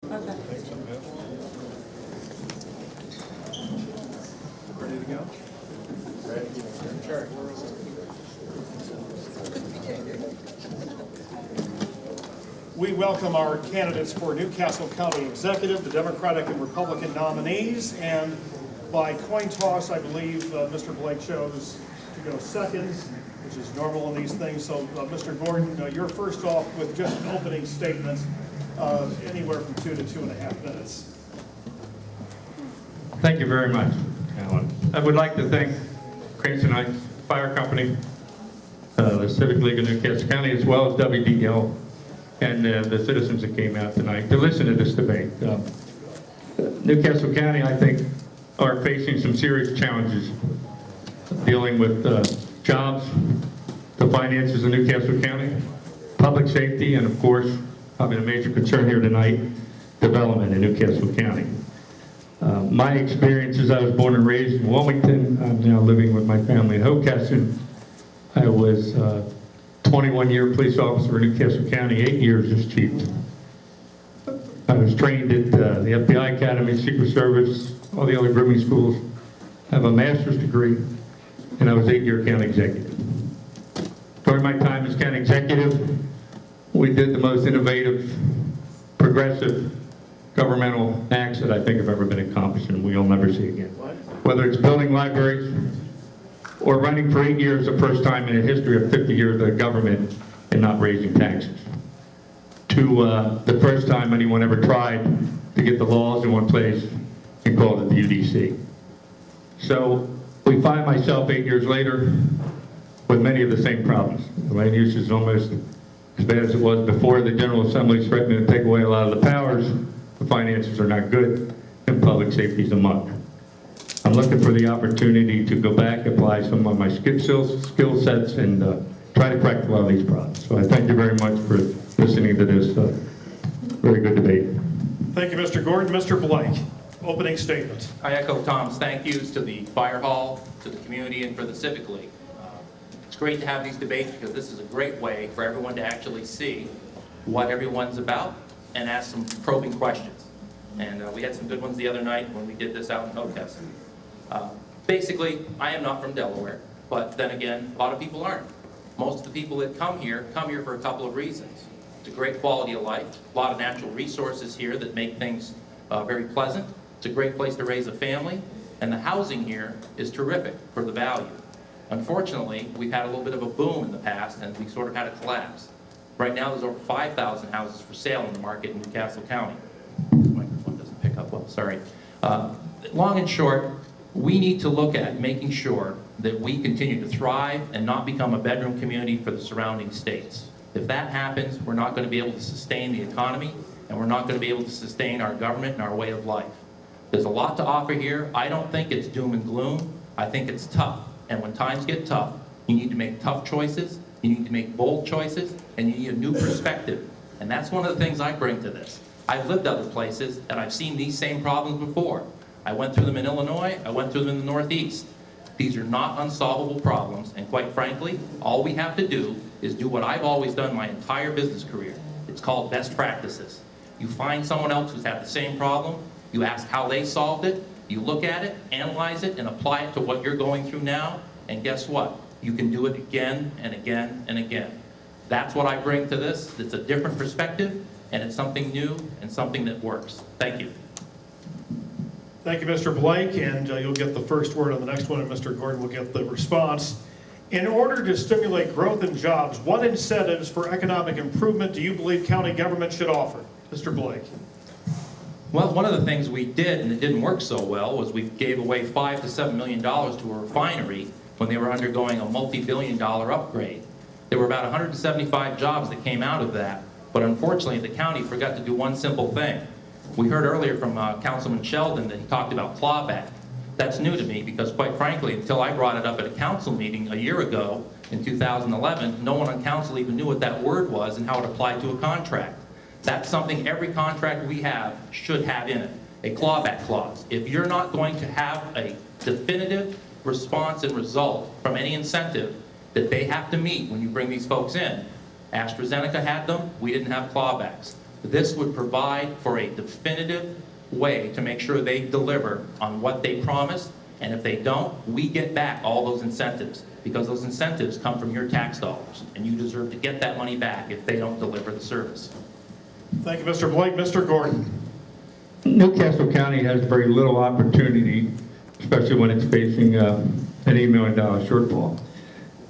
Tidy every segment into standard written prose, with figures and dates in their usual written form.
Okay. Ready to go? Ready. Sure. We welcome our candidates for Newcastle County Executive, the Democratic and Republican nominees, and by coin toss, I believe Mr. Blake chose to go second, which is normal in these things. So, Mr. Gordon, you're first off with just an opening statement, anywhere from 2 to 2.5 minutes. Thank you very much, Alan. I would like to thank Cranston Heights Fire Company, the Civic League of Newcastle County, as well as WDL, and the citizens that came out tonight to listen to this debate. Newcastle County, I think, are facing some serious challenges dealing with jobs, the finances of Newcastle County, public safety, and of course, probably a major concern here tonight, development in Newcastle County. My experience is I was born and raised in Wilmington. I'm now living with my family in Hocassin. I was 21-year police officer in Newcastle County, 8 years as chief. I was trained at the FBI Academy, Secret Service, all the other grooming schools. I have a master's degree, and I was 8-year county executive. During my time as county executive, we did the most innovative, progressive governmental acts that I think have ever been accomplished, and we'll never see again. Whether it's building libraries or running for 8 years, the first time in the history of 50 years of the government and not raising taxes, to the first time anyone ever tried to get the laws in one place and called it the UDC. So we find myself 8 years later with many of the same problems. The land use is almost as bad as it was before. The General Assembly is threatening to take away a lot of the powers. The finances are not good, and public safety is a muck. I'm looking for the opportunity to go back, apply some of my skill sets, and try to correct a lot of these problems. So I thank you very much for listening to this very good debate. Thank you, Mr. Gordon. Mr. Blake, opening statement. I echo Tom's thank yous to the Fire Hall, to the community, and for the Civic League. It's great to have these debates because this is a great way for everyone to actually see what everyone's about and ask some probing questions. And we had some good ones the other night when we did this out in Hocassin. Basically, I am not from Delaware, but then again, a lot of people aren't. Most of the people that come here for a couple of reasons. It's a great quality of life, a lot of natural resources here that make things very pleasant. It's a great place to raise a family, and the housing here is terrific for the value. Unfortunately, we've had a little bit of a boom in the past, and we sort of had a collapse. Right now, there's over 5,000 houses for sale in the market in Newcastle County. This microphone doesn't pick up well, sorry. Long and short, we need to look at making sure that we continue to thrive and not become a bedroom community for the surrounding states. If that happens, we're not going to be able to sustain the economy, and we're not going to be able to sustain our government and our way of life. There's a lot to offer here. I don't think it's doom and gloom. I think it's tough. And when times get tough, you need to make tough choices, you need to make bold choices, and you need a new perspective. And that's one of the things I bring to this. I've lived other places, and I've seen these same problems before. I went through them in Illinois, I went through them in the Northeast. These are not unsolvable problems, and quite frankly, all we have to do is do what I've always done my entire business career. It's called best practices. You find someone else who's had the same problem, you ask how they solved it, you look at it, analyze it, and apply it to what you're going through now, and guess what? You can do it again and again and again. That's what I bring to this. It's a different perspective, and it's something new and something that works. Thank you. Thank you, Mr. Blake, and you'll get the first word on the next one, and Mr. Gordon will get the response. In order to stimulate growth and jobs, what incentives for economic improvement do you believe county government should offer? Mr. Blake. Well, one of the things we did, and it didn't work so well, was we gave away $5 to $7 million to a refinery when they were undergoing a multi-billion-dollar upgrade. There were about 175 jobs that came out of that, but unfortunately the county forgot to do one simple thing. We heard earlier from Councilman Sheldon that he talked about clawback. That's new to me because, quite frankly, until I brought it up at a council meeting a year ago in 2011, no one on council even knew what that word was and how it applied to a contract. That's something every contract we have should have in it, a clawback clause. If you're not going to have a definitive response and result from any incentive that they have to meet when you bring these folks in, AstraZeneca had them, we didn't have clawbacks. This would provide for a definitive way to make sure they deliver on what they promised, and if they don't, we get back all those incentives, because those incentives come from your tax dollars, and you deserve to get that money back if they don't deliver the service. Thank you, Mr. Blake. Mr. Gordon. Newcastle County has very little opportunity, especially when it's facing an $8 million shortfall.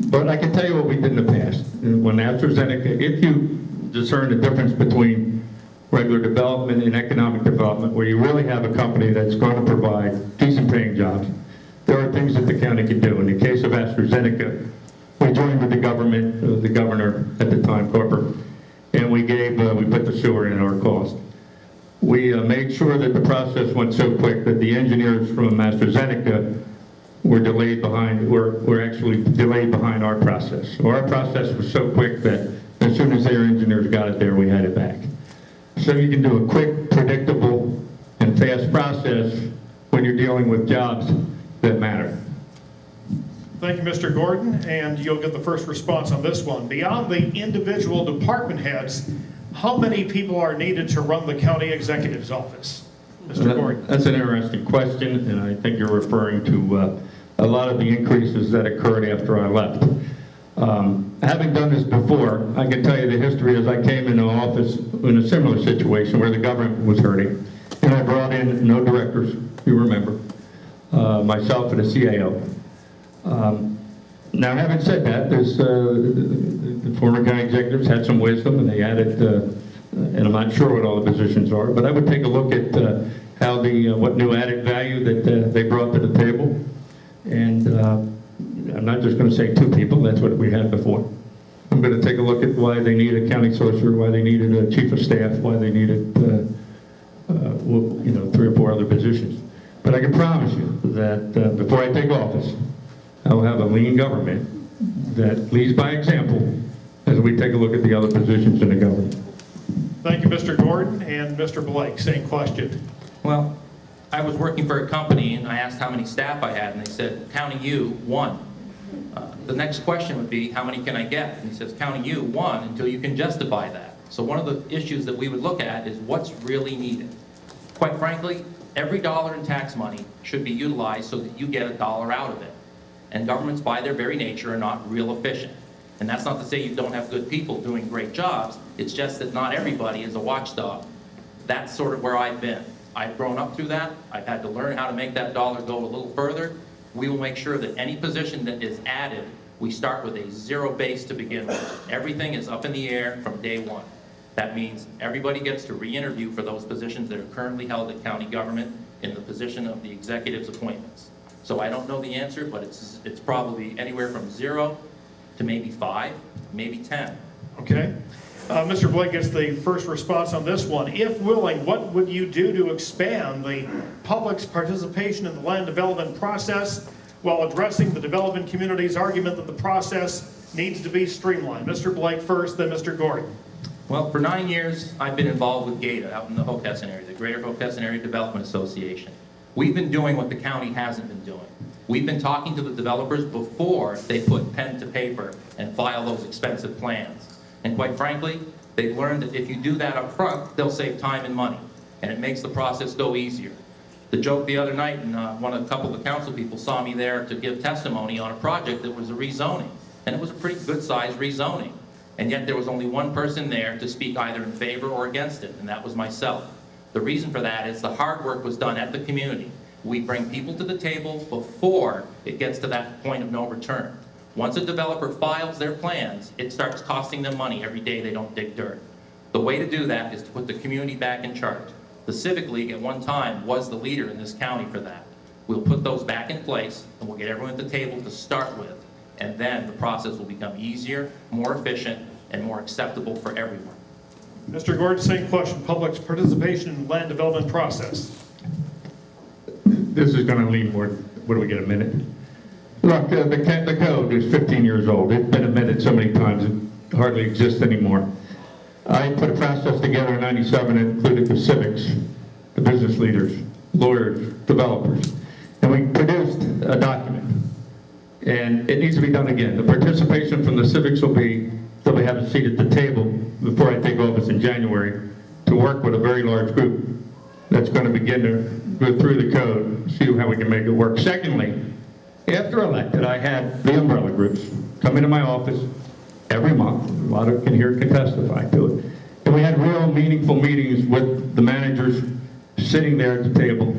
But I can tell you what we did in the past. When AstraZeneca, if you discern the difference between regular development and economic development, where you really have a company that's going to provide decent paying jobs, there are things that the county can do. In the case of AstraZeneca, we joined with the government, the governor at the time, Corporate, and we put the sewer in at our cost. We made sure that the process went so quick that the engineers from AstraZeneca were actually delayed behind our process. So our process was so quick that as soon as their engineers got it there, we had it back. So you can do a quick, predictable, and fast process when you're dealing with jobs that matter. Thank you, Mr. Gordon, and you'll get the first response on this one. Beyond the individual department heads, how many people are needed to run the county executive's office? Mr. Gordon. That's an interesting question, and I think you're referring to a lot of the increases that occurred after I left. Having done this before, I can tell you the history as I came into office in a similar situation where the government was hurting, and I brought in no directors, you remember, myself and a CAO. Now, having said that, the former county executives had some wisdom, and they added, and I'm not sure what all the positions are, but I would take a look at how what new added value that they brought to the table. And I'm not just going to say 2 people, that's what we had before. I'm going to take a look at why they needed a county solicitor, why they needed a chief of staff, why they needed 3 or 4 other positions. But I can promise you that before I take office, I'll have a lean government that leads by example as we take a look at the other positions in the government. Thank you, Mr. Gordon. And Mr. Blake, same question. Well, I was working for a company, and I asked how many staff I had, and they said, counting you, 1. The next question would be, how many can I get? And he says, counting you, 1, until you can justify that. So one of the issues that we would look at is what's really needed. Quite frankly, every dollar in tax money should be utilized so that you get a dollar out of it. And governments, by their very nature, are not real efficient. And that's not to say you don't have good people doing great jobs. It's just that not everybody is a watchdog. That's sort of where I've been. I've grown up through that. I've had to learn how to make that dollar go a little further. We will make sure that any position that is added, we start with a 0 base to begin with. Everything is up in the air from day 1. That means everybody gets to re-interview for those positions that are currently held at county government in the position of the executive's appointments. So I don't know the answer, but it's probably anywhere from 0 to maybe 5, maybe 10. Okay. Mr. Blake gets the first response on this one. If willing, what would you do to expand the public's participation in the land development process while addressing the development community's argument that the process needs to be streamlined? Mr. Blake first, then Mr. Gordon. Well, for 9 years, I've been involved with GATA out in the Hockessin area, the Greater Hockessin Area Development Association. We've been doing what the county hasn't been doing. We've been talking to the developers before they put pen to paper and file those expensive plans. And quite frankly, they've learned that if you do that up front, they'll save time and money, and it makes the process go easier. The joke the other night, and a couple of the council people saw me there to give testimony on a project that was a rezoning, and it was a pretty good-sized rezoning. And yet there was only one person there to speak either in favor or against it, and that was myself. The reason for that is the hard work was done at the community. We bring people to the table before it gets to that point of no return. Once a developer files their plans, it starts costing them money every day they don't dig dirt. The way to do that is to put the community back in charge. The Civic League at one time was the leader in this county for that. We'll put those back in place, and we'll get everyone at the table to start with, and then the process will become easier, more efficient, and more acceptable for everyone. Mr. Gordon, same question. Public's participation in the land development process. This is going to lean more, what do we get, a minute? Look, the code is 15 years old. It's been amended so many times it hardly exists anymore. I put a process together in '97 that included the civics, the business leaders, lawyers, developers, and we produced a document. And it needs to be done again. The participation from the civics will be, they'll have a seat at the table before I take office in January to work with a very large group that's going to begin to go through the code, see how we can make it work. Secondly, after elected, I had the umbrella groups come into my office every month. A lot of can here can testify to it. And we had real meaningful meetings with the managers sitting there at the table.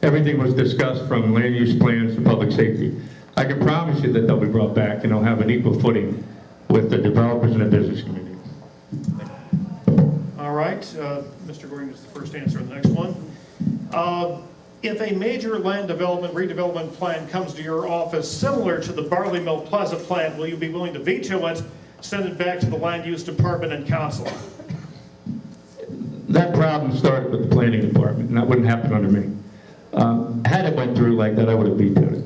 Everything was discussed from land use plans to public safety. I can promise you that they'll be brought back and they'll have an equal footing with the developers and the business community. All right, Mr. Gordon is the first answer on the next one. If a major land development, redevelopment plan comes to your office similar to the Barley Mill Plaza plan, will you be willing to veto it, send it back to the land use department and council? That problem started with the planning department, and that wouldn't happen under me. Had it went through like that, I would have vetoed it.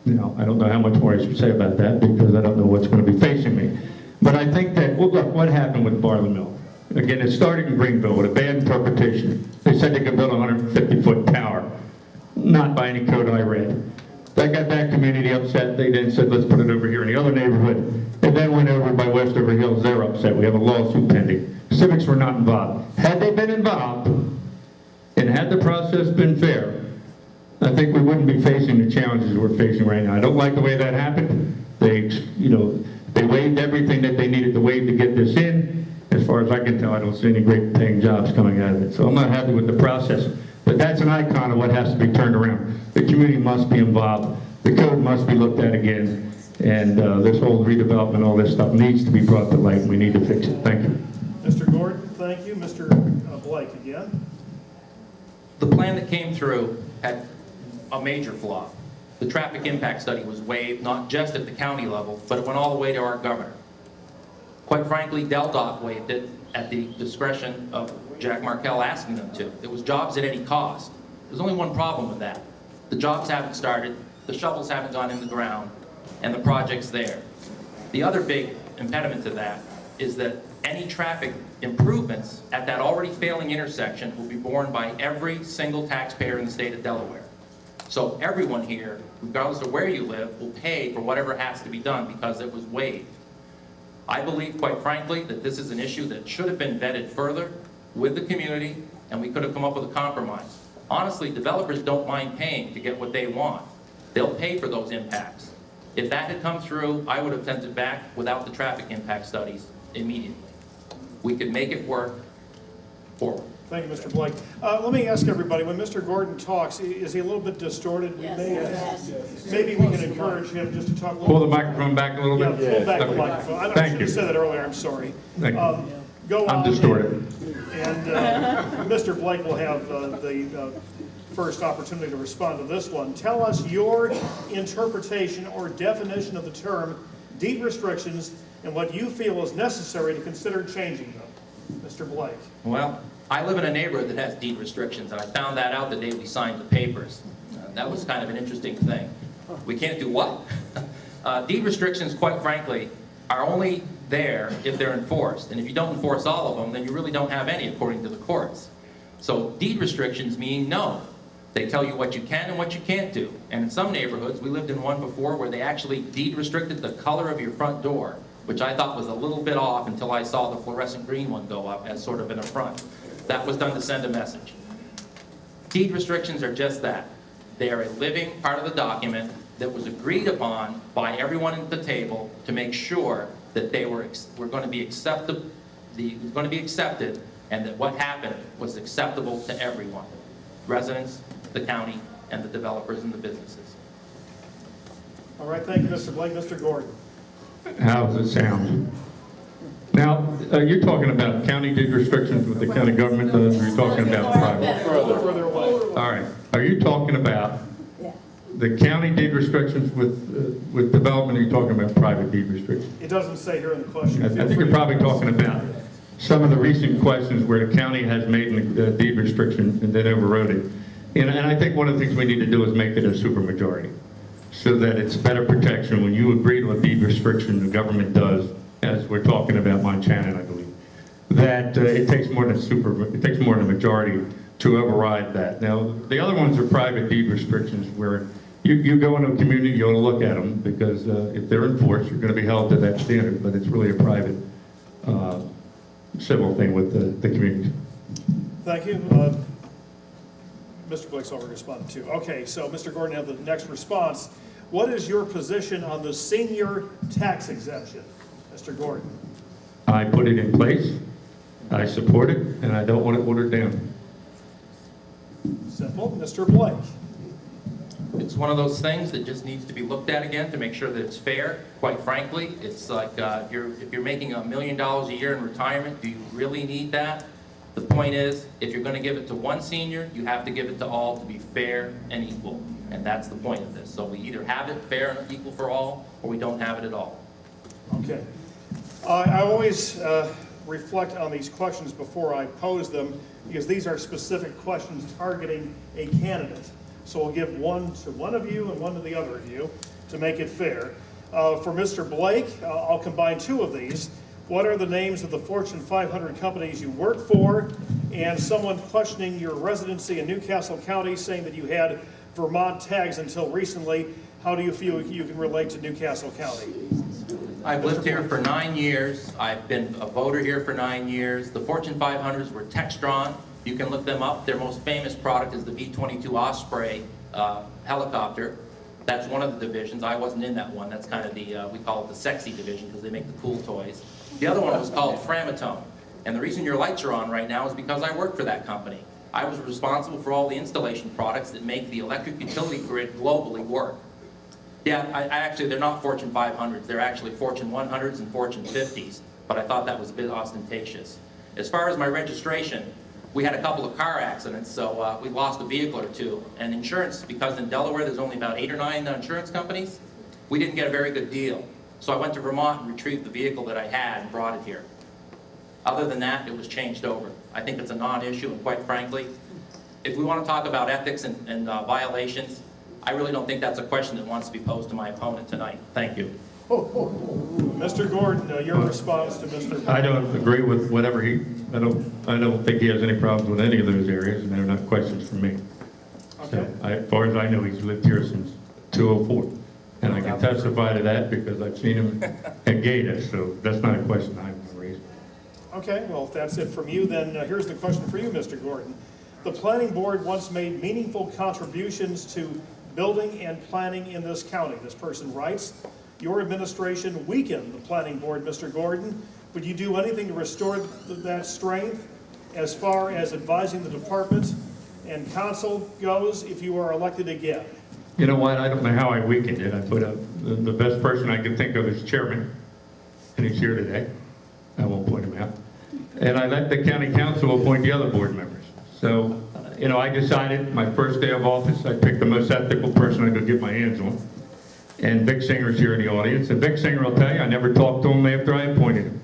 You know, I don't know how much more I should say about that because I don't know what's going to be facing me. But I think that, well, look, what happened with Barley Mill? Again, it started in Greenville with a bad interpretation. They said they could build a 150-foot tower, not by any code I read. That got that community upset. They then said, let's put it over here in the other neighborhood. It then went over by Westover Hills. They're upset. We have a lawsuit pending. Civics were not involved. Had they been involved, and had the process been fair, I think we wouldn't be facing the challenges we're facing right now. I don't like the way that happened. They waived everything that they needed to waive to get this in. As far as I can tell, I don't see any great paying jobs coming out of it. So I'm not happy with the process. But that's an icon of what has to be turned around. The community must be involved. The code must be looked at again. And this whole redevelopment, all this stuff needs to be brought to light. We need to fix it. Thank you. Mr. Gordon, thank you. Mr. Blake again. The plan that came through had a major flaw. The traffic impact study was waived, not just at the county level, but it went all the way to our governor. Quite frankly, DelDOT waived it at the discretion of Jack Markell asking them to. It was jobs at any cost. There's only one problem with that. The jobs haven't started, the shovels haven't gone in the ground, and the project's there. The other big impediment to that is that any traffic improvements at that already failing intersection will be borne by every single taxpayer in the state of Delaware. So everyone here, regardless of where you live, will pay for whatever has to be done because it was waived. I believe, quite frankly, that this is an issue that should have been vetted further with the community, and we could have come up with a compromise. Honestly, developers don't mind paying to get what they want. They'll pay for those impacts. If that had come through, I would have sent it back without the traffic impact studies immediately. We could make it work forward. Thank you, Mr. Blake. Let me ask everybody, when Mr. Gordon talks, is he a little bit distorted? Yes. Maybe we can encourage him just to talk a little Pull the microphone back a little Yeah, bit. pull back the Okay. microphone. I Thank should you. have said that earlier, I'm sorry. Thank you. Go on. I'm distorted. And Mr. Blake will have the first opportunity to respond to this one. Tell us your interpretation or definition of the term deed restrictions and what you feel is necessary to consider changing them. Mr. Blake. Well, I live in a neighborhood that has deed restrictions, and I found that out the day we signed the papers. That was kind of an interesting thing. We can't do what? Deed restrictions, quite frankly, are only there if they're enforced. And if you don't enforce all of them, then you really don't have any according to the courts. So deed restrictions mean no. They tell you what you can and what you can't do. And in some neighborhoods, we lived in one before where they actually deed restricted the color of your front door, which I thought was a little bit off until I saw the fluorescent green one go up as sort of an affront. That was done to send a message. Deed restrictions are just that. They are a living part of the document that was agreed upon by everyone at the table to make sure that they were going to be accepted, and that what happened was acceptable to everyone, residents, the county, and the developers and the businesses. All right, thank you, Mr. Blake. Mr. Gordon. How does it sound? Now, you're talking about county deed restrictions with the county government does, or you're talking about private? Further away. All right. Are you talking about the county deed restrictions with development, or are you talking about private deed restrictions? It doesn't say here in the question. I think you're probably talking about some of the recent questions where the county has made a deed restriction and then overrode it. And I think one of the things we need to do is make it a supermajority so that it's better protection. When you agree to a deed restriction, the government does, as we're talking about Montana, I believe, that it takes more than a majority to override that. Now, the other ones are private deed restrictions where you go into a community, you ought to look at them because if they're enforced, you're going to be held to that standard, but it's really a private civil thing with the community. Thank you. Mr. Blake's already responded to. Okay, so Mr. Gordon, have the next response. What is your position on the senior tax exemption? Mr. Gordon. I put it in place, I support it, and I don't want it watered down. Simple. Mr. Blake. It's one of those things that just needs to be looked at again to make sure that it's fair. Quite frankly, it's like if you're making $1 million a year in retirement, do you really need that? The point is, if you're going to give it to one senior, you have to give it to all to be fair and equal. And that's the point of this. So we either have it fair and equal for all, or we don't have it at all. Okay. I always reflect on these questions before I pose them, because these are specific questions targeting a candidate. So we'll give one to one of you and one to the other of you to make it fair. For Mr. Blake, I'll combine two of these. What are the names of the Fortune 500 companies you work for? And someone questioning your residency in Newcastle County, saying that you had Vermont tags until recently. How do you feel you can relate to Newcastle County? I've lived here for 9 years. I've been a voter here for 9 years. The Fortune 500s were Textron. You can look them up. Their most famous product is the V-22 Osprey helicopter. That's one of the divisions. I wasn't in that one. That's kind of the, we call it the sexy division because they make the cool toys. The other one was called Framatome. And the reason your lights are on right now is because I worked for that company. I was responsible for all the installation products that make the electric utility grid globally work. Yeah, I actually, they're not Fortune 500s. They're actually Fortune 100s and Fortune 50s. But I thought that was a bit ostentatious. As far as my registration, we had a couple of car accidents, so we lost a vehicle or two. And insurance, because in Delaware there's only about 8 or 9 insurance companies, we didn't get a very good deal. So I went to Vermont and retrieved the vehicle that I had and brought it here. Other than that, it was changed over. I think it's a non-issue, and quite frankly, if we want to talk about ethics and violations, I really don't think that's a question that wants to be posed to my opponent tonight. Thank you. Mr. Gordon, your response to Mr. I don't agree with whatever I don't think he has any problems with any of those areas, and they're not questions from me. Okay. So, as far as I know, he's lived here since 2004. And I can testify to that because I've seen him at Gata, so that's not a question I'm going to raise. Okay, well, if that's it from you, then here's the question for you, Mr. Gordon. The planning board once made meaningful contributions to building and planning in this county. This person writes, your administration weakened the planning board, Mr. Gordon. Would you do anything to restore that strength as far as advising the department and council goes if you are elected again? You know what? I don't know how I weakened it. I put up the best person I could think of as chairman, and he's here today. I won't point him out. And I let the county council appoint the other board members. So, you know, I decided my first day of office, I picked the most ethical person I could get my hands on. And Vic Singer's here in the audience. And Vic Singer will tell you, I never talked to him after I appointed him.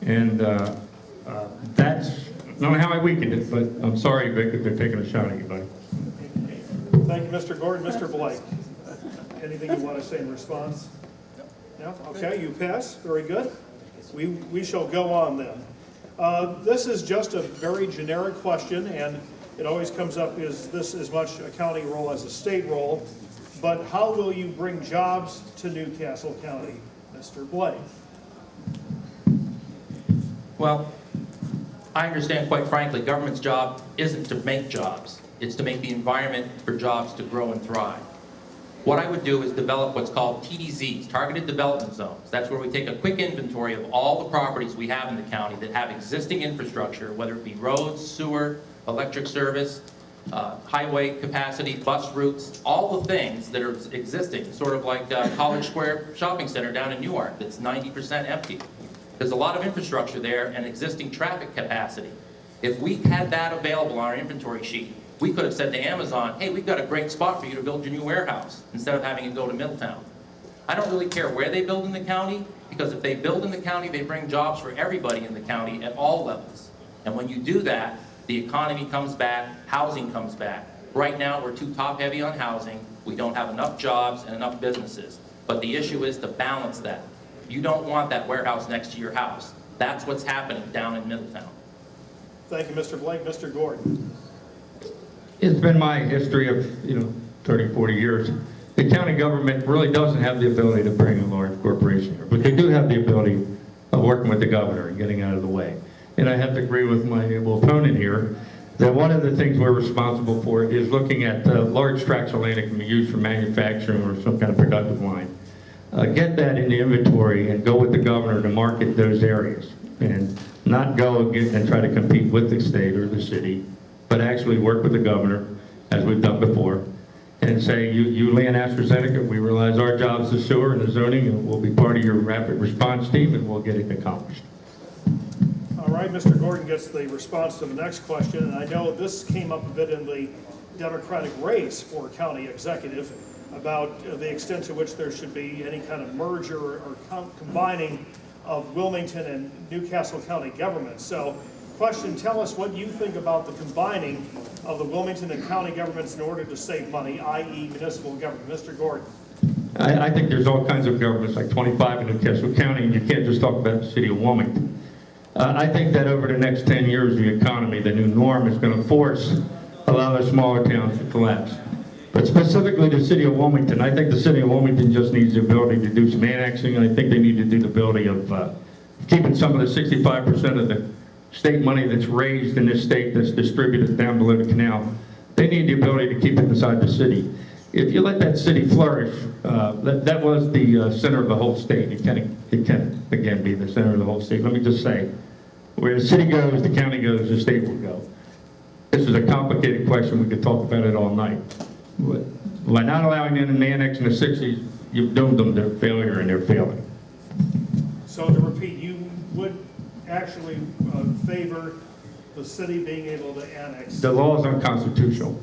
And that's not how I weakened it, but I'm sorry, Vic, if they're taking a shot at you, buddy. Thank you, Mr. Gordon. Mr. Blake, anything you want to say in response? No? Okay, you pass. Very good. We shall go on then. This is just a very generic question, and it always comes up, is this as much a county role as a state role? But how will you bring jobs to Newcastle County, Mr. Blake? Well, I understand, quite frankly, government's job isn't to make jobs. It's to make the environment for jobs to grow and thrive. What I would do is develop what's called TDZs, Targeted Development Zones. That's where we take a quick inventory of all the properties we have in the county that have existing infrastructure, whether it be roads, sewer, electric service, highway capacity, bus routes, all the things that are existing, sort of like College Square Shopping Center down in Newark that's 90% empty. There's a lot of infrastructure there and existing traffic capacity. If we had that available on our inventory sheet, we could have said to Amazon, hey, we've got a great spot for you to build your new warehouse, instead of having it go to Middletown. I don't really care where they build in the county, because if they build in the county, they bring jobs for everybody in the county at all levels. And when you do that, the economy comes back, housing comes back. Right now, we're too top-heavy on housing. We don't have enough jobs and enough businesses. But the issue is to balance that. You don't want that warehouse next to your house. That's what's happening down in Middletown. Thank you, Mr. Blake. Mr. Gordon. It's been my history of, 30, 40 years. The county government really doesn't have the ability to bring a large corporation here, but they do have the ability of working with the governor and getting out of the way. And I have to agree with my opponent here. that one of the things we're responsible for is looking at large tracts of land that can be used for manufacturing or some kind of productive line. Get that in the inventory and go with the governor to market those areas, and not go and try to compete with the state or the city, but actually work with the governor, as we've done before, and say, you land AstraZeneca, we realize our job is the sewer and the zoning, and we'll be part of your rapid response team, and we'll get it accomplished. All right, Mr. Gordon gets the response to the next question, and I know this came up a bit in the Democratic race for county executive about the extent to which there should be any kind of merger or combining of Wilmington and Newcastle County government. So, question, tell us what you think about the combining of the Wilmington and county governments in order to save money, i.e. municipal government. Mr. Gordon. I think there's all kinds of governments, like 25 in Newcastle County, and you can't just talk about the city of Wilmington. I think that over the next 10 years, the economy, the new norm, is going to force a lot of smaller towns to collapse. But specifically the city of Wilmington, I think the city of Wilmington just needs the ability to do some annexing. I think they need to do the ability of keeping some of the 65% of the state money that's raised in this state that's distributed down below the canal. They need the ability to keep it inside the city. If you let that city flourish, that was the center of the whole state. It can again be the center of the whole state. Let me just say, where the city goes, the county goes, the state will go. This is a complicated question. We could talk about it all night. By not allowing them to annex in the 60s, you've doomed them to failure, and they're failing. So to repeat, you would actually favor the city being able to annex? The law is unconstitutional.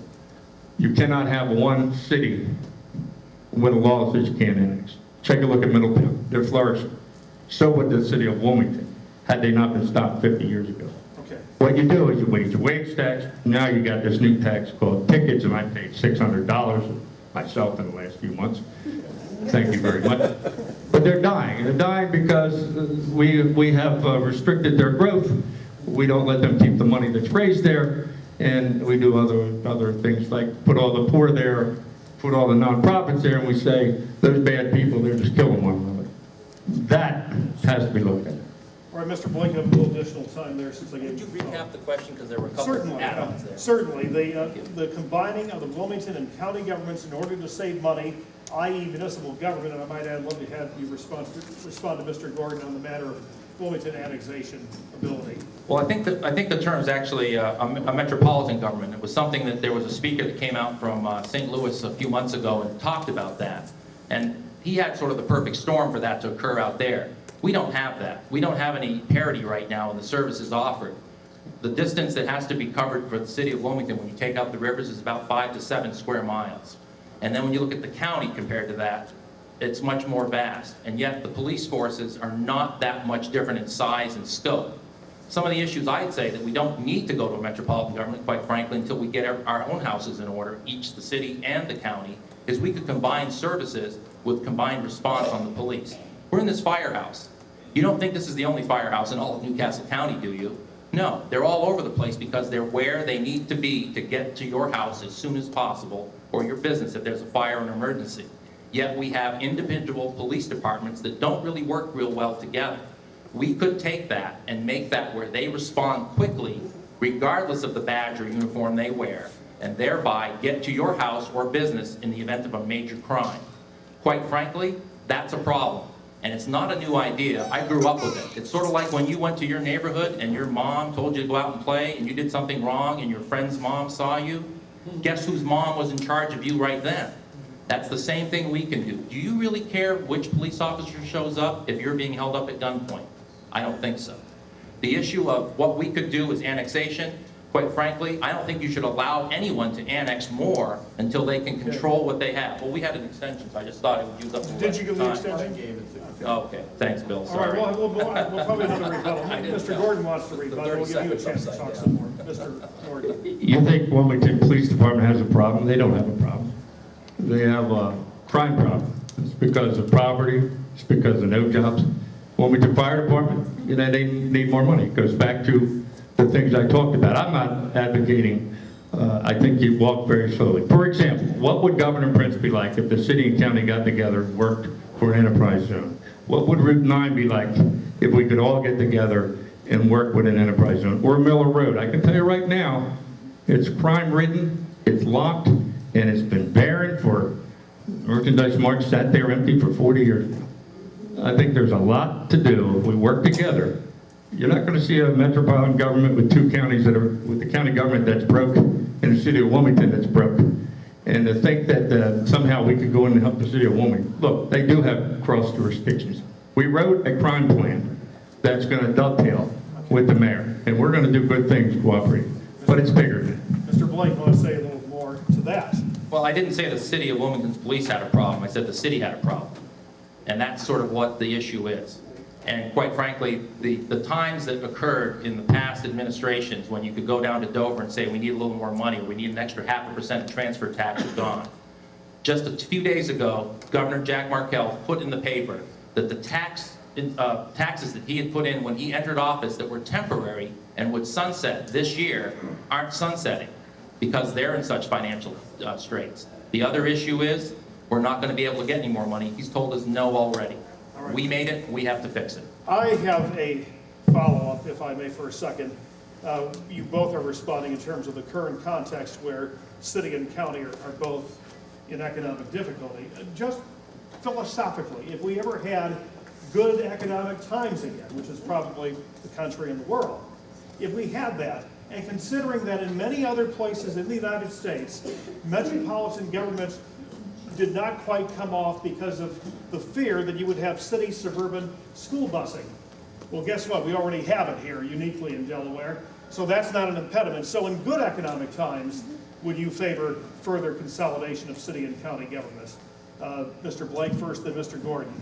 You cannot have one city with a law that says you can't annex. Take a look at Middletown. They're flourishing. So would the city of Wilmington, had they not been stopped 50 years ago. Okay. What you do is you wage a wage tax. Now you got this new tax called tickets, and I paid $600 myself in the last few months. Thank you very much. But they're dying. They're dying because we have restricted their growth. We don't let them keep the money that's raised there, and we do other things like put all the poor there, put all the nonprofits there, and we say those bad people, they're just killing one another. That has to be looked at. All right, Mr. Blake, you have a little additional time there since I gave you. Could you recap the question, because there were a couple of Certainly, add-ons there. certainly. The combining of the Wilmington and county governments in order to save money, i.e. municipal government, and I might add, love to have you respond to Mr. Gordon on the matter of Wilmington annexation ability. Well, I think the term is actually a metropolitan government. It was something that there was a speaker that came out from St. Louis a few months ago and talked about that. And he had sort of the perfect storm for that to occur out there. We don't have that. We don't have any parity right now in the services offered. The distance that has to be covered for the city of Wilmington when you take out the rivers is about 5 to 7 square miles. And then when you look at the county compared to that, it's much more vast. And yet the police forces are not that much different in size and scope. Some of the issues I'd say that we don't need to go to a metropolitan government, quite frankly, until we get our own houses in order, each the city and the county, is we could combine services with combined response on the police. We're in this firehouse. You don't think this is the only firehouse in all of Newcastle County, do you? No, they're all over the place because they're where they need to be to get to your house as soon as possible, or your business if there's a fire or an emergency. Yet we have individual police departments that don't really work real well together. We could take that and make that where they respond quickly, regardless of the badge or uniform they wear, and thereby get to your house or business in the event of a major crime. Quite frankly, that's a problem. And it's not a new idea. I grew up with it. It's sort of like when you went to your neighborhood and your mom told you to go out and play and you did something wrong and your friend's mom saw you. Guess whose mom was in charge of you right then? That's the same thing we can do. Do you really care which police officer shows up if you're being held up at gunpoint? I don't think so. The issue of what we could do is annexation. Quite frankly, I don't think you should allow anyone to annex more until they can control what they have. Well, we had an extension, so I just thought it would use up the Did you give the time. extension? Okay, thanks, Bill, All right, sorry. we'll probably have a rebuttal. Mr. Gordon wants to rebuttal. We'll give you a chance to talk some more. Mr. Gordon. You think Wilmington Police Department has a problem? They don't have a problem. They have a crime problem. It's because of poverty. It's because of no jobs. Wilmington Fire Department, you know, they need more money. It goes back to the things I talked about. I'm not advocating, I think you walk very slowly. For example, what would Governor Prince be like if the city and county got together and worked for an enterprise zone? What would Route 9 be like if we could all get together and work with an enterprise zone? Or Miller Road. I can tell you right now, It's crime-ridden, it's locked, and it's been barren for, Merchandise Mart sat there empty for 40 years now. I think there's a lot to do if we work together. You're not going to see a metropolitan government with two counties that are, with the county government that's broke and the city of Wilmington that's broke. And to think that somehow we could go in and help the city of Wilmington. Look, they do have cross jurisdictions. We wrote a crime plan that's going to dovetail with the mayor, and we're going to do good things cooperating, but it's bigger than that. Mr. Blake, want to say a little more to that? Well, I didn't say the city of Wilmington's police had a problem. I said the city had a problem. And that's sort of what the issue is. And quite frankly, the times that occurred in the past administrations when you could go down to Dover and say, we need a little more money, or we need an extra 0.5% transfer tax is gone. Just a few days ago, Governor Jack Markell put in the paper that the taxes that he had put in when he entered office that were temporary and would sunset this year aren't sunsetting because they're in such financial straits. The other issue is we're not going to be able to get any more money. He's told us no already. Right. We made it, we have to fix it. I have a follow-up, if I may, for a second. You both are responding in terms of the current context where city and county are both in economic difficulty. Just philosophically, if we ever had good economic times again, which is probably the country and the world, if we had that, and considering that in many other places in the United States, metropolitan governments did not quite come off because of the fear that you would have city suburban school busing. Well, guess what? We already have it here uniquely in Delaware, so that's not an impediment. So in good economic times, would you favor further consolidation of city and county governments? Mr. Blake first, then Mr. Gordon.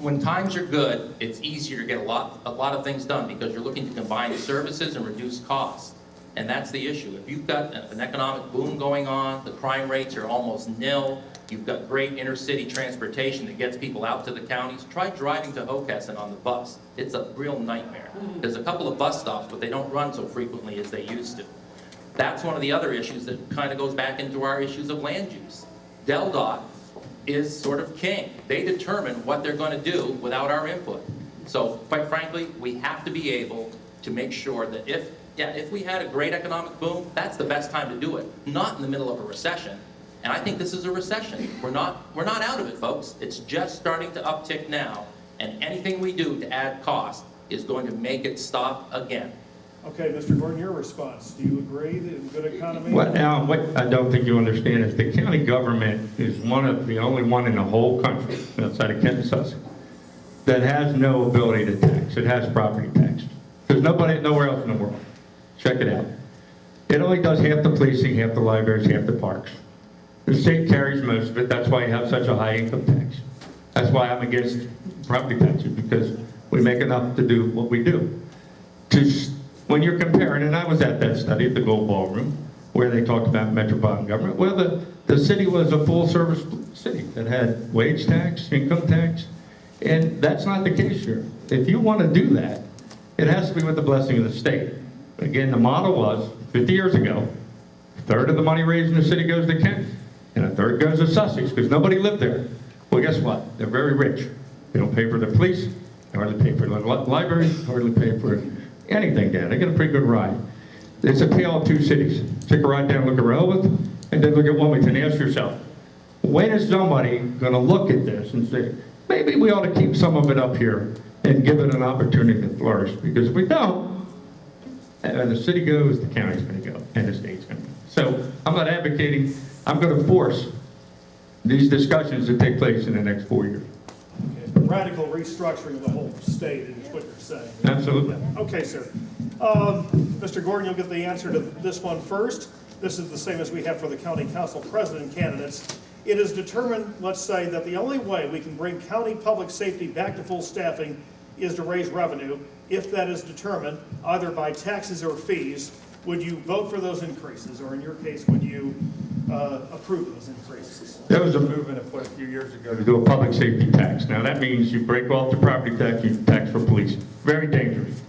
When times are good, it's easier to get a lot of things done because you're looking to combine services and reduce costs. And that's the issue. If you've got an economic boom going on, the crime rates are almost nil, you've got great intercity transportation that gets people out to the counties, try driving to Hockessin on the bus. It's a real nightmare. There's a couple of bus stops, but they don't run so frequently as they used to. That's one of the other issues that kind of goes back into our issues of land use. DelDOT is sort of king. They determine what they're going to do without our input. So quite frankly, we have to be able to make sure that if we had a great economic boom, that's the best time to do it, not in the middle of a recession. And I think this is a recession. We're not out of it, folks. It's just starting to uptick now, and anything we do to add cost is going to make it stop again. Okay, Mr. Gordon, your response. Do you agree that in good economy? What I don't think you understand is the county government is the only one in the whole country, outside of Kent and Sussex, that has no ability to tax. It has property tax. There's nowhere else in the world. Check it out. It only does half the policing, half the libraries, half the parks. The state carries most of it. That's why you have such a high income tax. That's why I'm against property taxes, because we make enough to do what we do. When you're comparing, and I was at that study at the Gold Ballroom, where they talked about metropolitan government, well, the city was a full-service city that had wage tax, income tax, and that's not the case here. If you want to do that, it has to be with the blessing of the state. Again, the model was, 50 years ago, a third of the money raised in the city goes to Kent, and a third goes to Sussex, because nobody lived there. Well, guess what? They're very rich. They don't pay for the police, they hardly pay for the library, hardly pay for anything down. They get a pretty good ride. It's a tale of two cities. Take a ride down, look at Rehoboth, and then look at Wilmington. Ask yourself, when is somebody going to look at this and say, maybe we ought to keep some of it up here and give it an opportunity to flourish? Because if we don't, the city goes, the county's going to go, and the state's going to go. So I'm not advocating. I'm going to force these discussions to take place in the next 4 years. Okay. Radical restructuring of the whole state is what you're saying. Absolutely. Okay, sir. Mr. Gordon, you'll get the answer to this one first. This is the same as we have for the county council president candidates. It is determined, let's say, that the only way we can bring county public safety back to full staffing is to raise revenue. If that is determined, either by taxes or fees, would you vote for those increases? Or in your case, would you approve those increases? There was a movement afoot a few years ago to do a public safety tax. Now that means you break off the property tax, you tax for police. Very dangerous,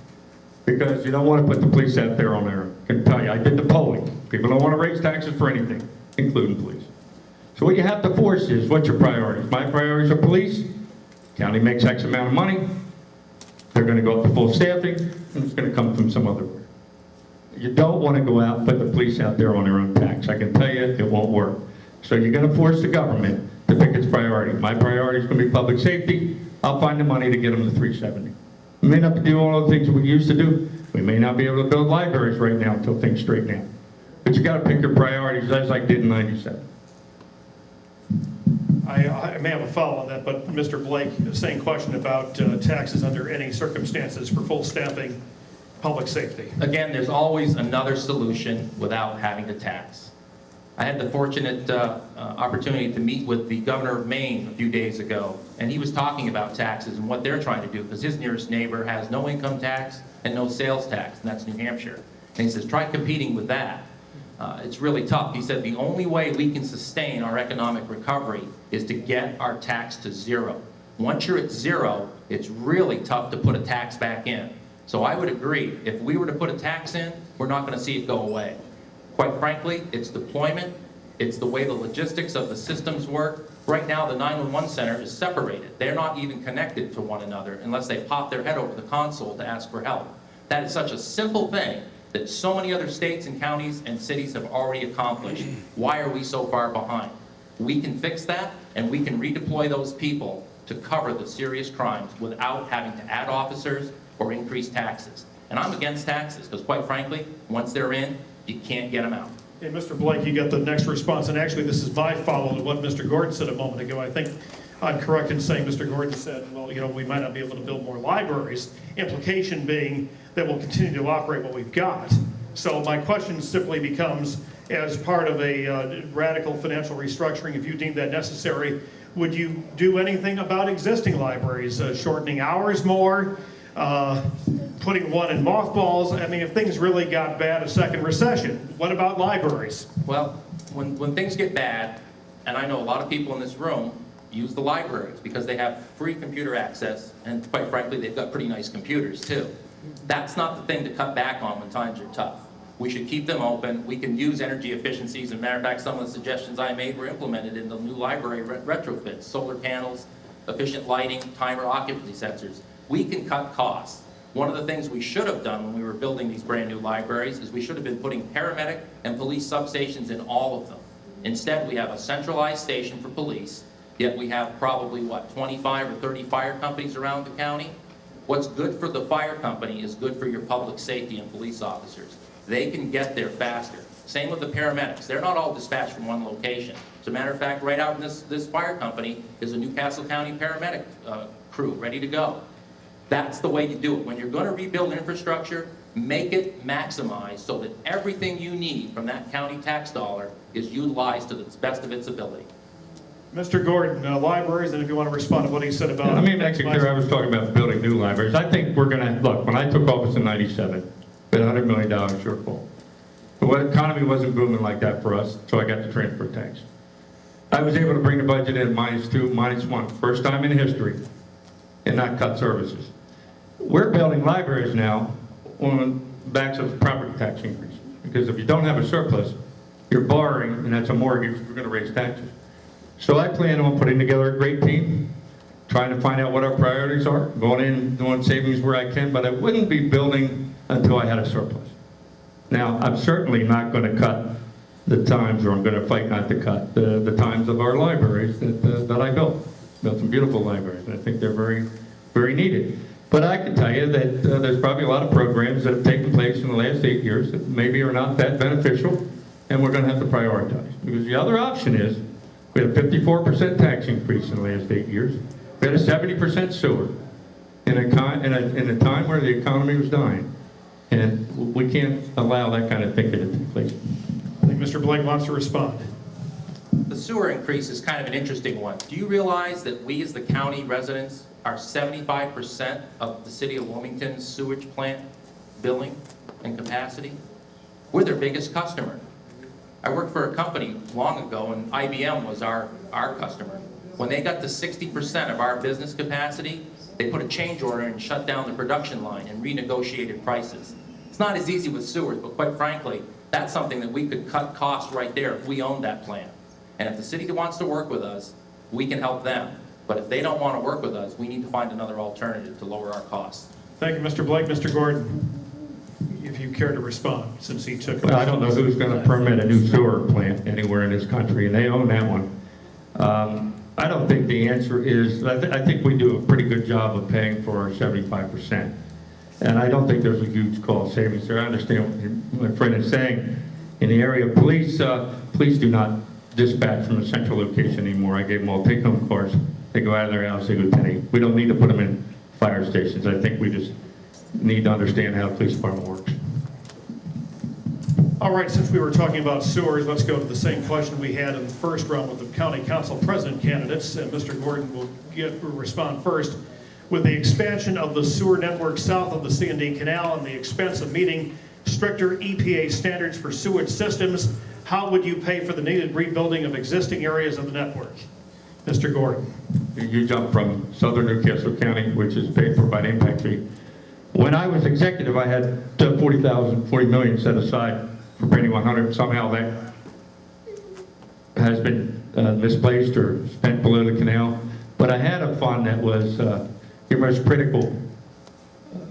because you don't want to put the police out there on their own. I can tell you, I did the polling. People don't want to raise taxes for anything, including police. So what you have to force is, what's your priorities? My priorities are police. County makes X amount of money. They're going to go up to full staffing, and it's going to come from some other way. You don't want to go out and put the police out there on their own tax. I can tell you, it won't work. So you're going to force the government to pick its priority. My priority is going to be public safety. I'll find the money to get them to 370. We may not do all the things we used to do. We may not be able to build libraries right now until things straighten out. But you got to pick your priorities, as I did in '97. I may have a follow on that, but Mr. Blake, same question about taxes under any circumstances for full staffing public safety. Again, there's always another solution without having to tax. I had the fortunate opportunity to meet with the governor of Maine a few days ago, and he was talking about taxes and what they're trying to do, because his nearest neighbor has no income tax and no sales tax, and that's New Hampshire. And he says, try competing with that. It's really tough. He said the only way we can sustain our economic recovery is to get our tax to zero. Once you're at zero, it's really tough to put a tax back in. So I would agree, if we were to put a tax in, we're not going to see it go away. Quite frankly, it's deployment, it's the way the logistics of the systems work. Right now, the 911 center is separated. They're not even connected to one another unless they pop their head over the console to ask for help. That is such a simple thing that so many other states and counties and cities have already accomplished. Why are we so far behind? We can fix that, and we can redeploy those people to cover the serious crimes without having to add officers or increase taxes. And I'm against taxes, because quite frankly, once they're in, you can't get them out. Hey, Mr. Blake, you got the next response, and actually this is my follow to what Mr. Gordon said a moment ago. I think I'm correct in saying Mr. Gordon said, well, you know, we might not be able to build more libraries, implication being that we'll continue to operate what we've got. So my question simply becomes, as part of a radical financial restructuring, if you deem that necessary, would you do anything about existing libraries, shortening hours more, putting one in mothballs? I mean, if things really got bad, a second recession, what about libraries? Well, when things get bad, and I know a lot of people in this room use the libraries because they have free computer access, and quite frankly, they've got pretty nice computers too. That's not the thing to cut back on when times are tough. We should keep them open. We can use energy efficiencies. As a matter of fact, some of the suggestions I made were implemented in the new library retrofits: solar panels, efficient lighting, timer occupancy sensors. We can cut costs. One of the things we should have done when we were building these brand new libraries is we should have been putting paramedic and police substations in all of them. Instead, we have a centralized station for police, yet we have probably, what, 25 or 30 fire companies around the county? What's good for the fire company is good for your public safety and police officers. They can get there faster. Same with the paramedics. They're not all dispatched from one location. As a matter of fact, right out in this fire company is a Newcastle County paramedic crew ready to go. That's the way you do it. When you're going to rebuild infrastructure, make it maximized so that everything you need from that county tax dollar is utilized to the best of its ability. Mr. Gordon, libraries, and if you want to respond to what he said about... Let me make it clear, I was talking about building new libraries. I think we're going to, look, when I took office in '97, we had $100 million shortfall. The economy wasn't booming like that for us, so I got the transfer tax. I was able to bring the budget in -2, -1, first time in history, and not cut services. We're building libraries now on the backs of property tax increase, because if you don't have a surplus, you're borrowing, and that's a mortgage, we're going to raise taxes. So I plan on putting together a great team, trying to find out what our priorities are, going in, doing savings where I can, but I wouldn't be building until I had a surplus. Now, I'm certainly not going to cut the times, or I'm going to fight not to cut the times of our libraries that I built. Built some beautiful libraries, and I think they're very, very needed. But I can tell you that there's probably a lot of programs that have taken place in the last 8 years that maybe are not that beneficial, and we're going to have to prioritize. Because the other option is, we had a 54% tax increase in the last 8 years. We had a 70% sewer in a time where the economy was dying. And we can't allow that kind of thinking to take place. I think Mr. Blake wants to respond. The sewer increase is kind of an interesting one. Do you realize that we as the county residents are 75% of the city of Wilmington's sewage plant billing and capacity? We're their biggest customer. I worked for a company long ago, and IBM was our customer. When they got to 60% of our business capacity, they put a change order and shut down the production line and renegotiated prices. It's not as easy with sewers, but quite frankly, that's something that we could cut costs right there if we owned that plant. And if the city wants to work with us, we can help them. But if they don't want to work with us, we need to find another alternative to lower our costs. Thank you, Mr. Blake. Mr. Gordon, if you care to respond, since he took it. Well, I don't know who's going to permit a new sewer plant anywhere in this country, and they own that one. I don't think the answer is, I think we do a pretty good job of paying for our 75%. And I don't think there's a huge cost savings there. I understand what my friend is saying. In the area of police, police do not dispatch from a central location anymore. I gave them all take-home cars. They go out of their house, they go to penny. We don't need to put them in fire stations. I think we just need to understand how the police department works. All right, since we were talking about sewers, let's go to the same question we had in the first round with the county council president candidates, and Mr. Gordon will respond first. With the expansion of the sewer network south of the C&D Canal and the expense of meeting stricter EPA standards for sewage systems, how would you pay for the needed rebuilding of existing areas of the network? Mr. Gordon. You jump from southern Newcastle County, which is paid for by the impact fee. When I was executive, I had $40 million set aside for Brady 100. Somehow that has been misplaced or spent below the canal. But I had a fund that was your most critical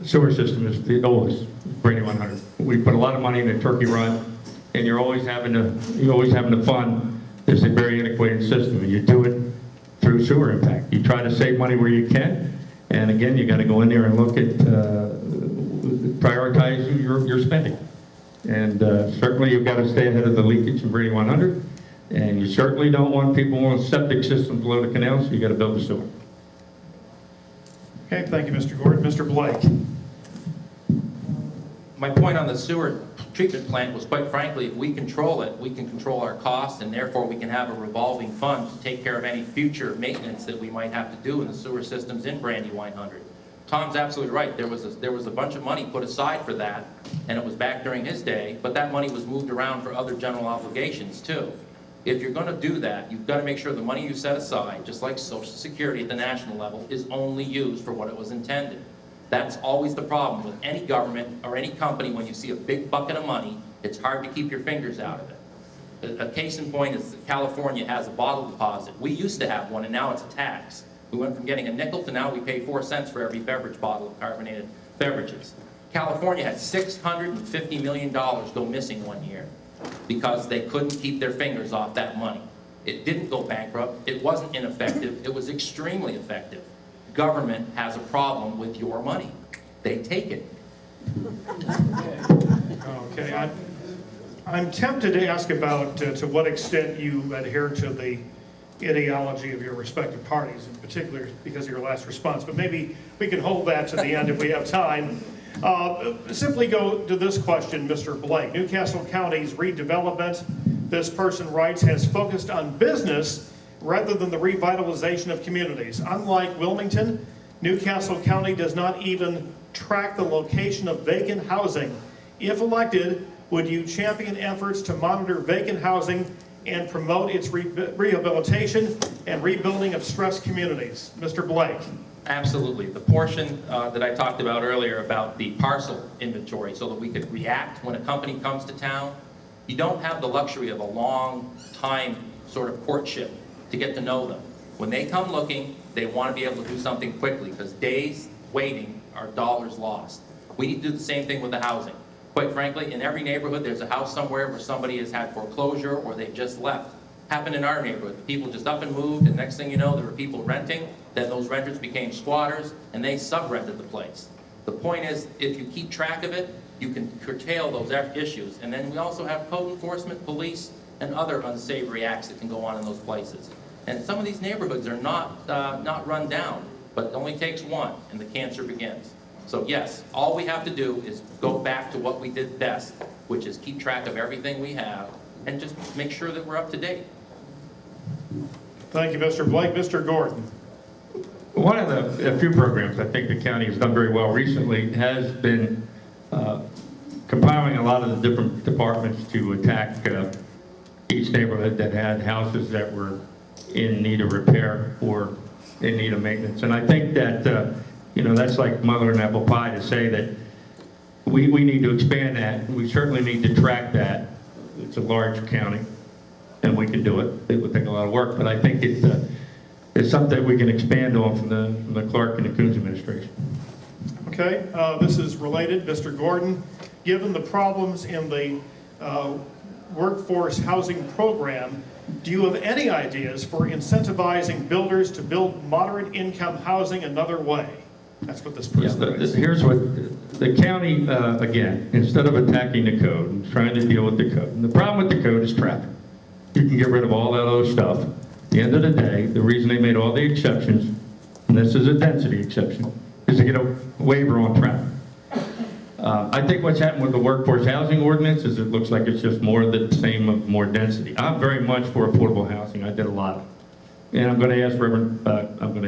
sewer system is the oldest, Brady 100. We put a lot of money in the Turkey Run, and you're always having to fund this very antiquated system, and you do it through sewer impact. You try to save money where you can, and again, you got to go in there and look at prioritize your spending. And certainly you've got to stay ahead of the leakage in Brady 100, and you certainly don't want people on septic systems below the canal, so you got to build a sewer. Okay, thank you, Mr. Gordon. Mr. Blake. My point on the sewer treatment plant was, quite frankly, if we control it, we can control our costs, and therefore we can have a revolving fund to take care of any future maintenance that we might have to do in the sewer systems in Brandy 100. Tom's absolutely right. There was a bunch of money put aside for that, and it was back during his day, but that money was moved around for other general obligations too. If you're going to do that, you've got to make sure the money you set aside, just like Social Security at the national level, is only used for what it was intended. That's always the problem with any government or any company. When you see a big bucket of money, it's hard to keep your fingers out of it. A case in point is that California has a bottle deposit. We used to have one, and now it's a tax. We went from getting a nickel to now we pay 4 cents for every beverage bottle of carbonated beverages. California had $650 million go missing one year because they couldn't keep their fingers off that money. It didn't go bankrupt. It wasn't ineffective. It was extremely effective. Government has a problem with your money. They take it. Okay, I'm tempted to ask about to what extent you adhere to the ideology of your respective parties, in particular because of your last response, but maybe we can hold that to the end if we have time. Simply go to this question, Mr. Blake. Newcastle County's redevelopment, this person writes, has focused on business rather than the revitalization of communities. Unlike Wilmington, Newcastle County does not even track the location of vacant housing. If elected, would you champion efforts to monitor vacant housing and promote its rehabilitation and rebuilding of stressed communities? Mr. Blake. Absolutely. The portion that I talked about earlier about the parcel inventory so that we could react when a company comes to town, you don't have the luxury of a long time sort of courtship to get to know them. When they come looking, they want to be able to do something quickly because days waiting are dollars lost. We need to do the same thing with the housing. Quite frankly, in every neighborhood, there's a house somewhere where somebody has had foreclosure or they've just left. Happened in our neighborhood. People just up and moved, and next thing you know, there were people renting. Then those renters became squatters, and they sub-rented the place. The point is, if you keep track of it, you can curtail those issues. And then we also have code enforcement, police, and other unsavory acts that can go on in those places. And some of these neighborhoods are not run down, but it only takes one, and the cancer begins. So yes, all we have to do is go back to what we did best, which is keep track of everything we have, and just make sure that we're up to date. Thank you, Mr. Blake. Mr. Gordon. One of the few programs I think the county has done very well recently has been compiling a lot of the different departments to attack each neighborhood that had houses that were in need of repair or in need of maintenance. And I think that, you know, that's like mother and apple pie to say that we need to expand that. We certainly need to track that. It's a large county, and we can do it. It would take a lot of work, but I think it's something we can expand on from the Clark and the Coons administration. Okay, this is related. Mr. Gordon, given the problems in the workforce housing program, do you have any ideas for incentivizing builders to build moderate income housing another way? That's what this person writes. Here's what the county, again, instead of attacking the code and trying to deal with the code, and the problem with the code is traffic. You can get rid of all that other stuff. At the end of the day, the reason they made all the exceptions, and this is a density exception, is to get a waiver on traffic. I think what's happened with the workforce housing ordinance is it looks like it's just more of the same of more density. I'm very much for affordable housing. I did a lot of it. And I'm going to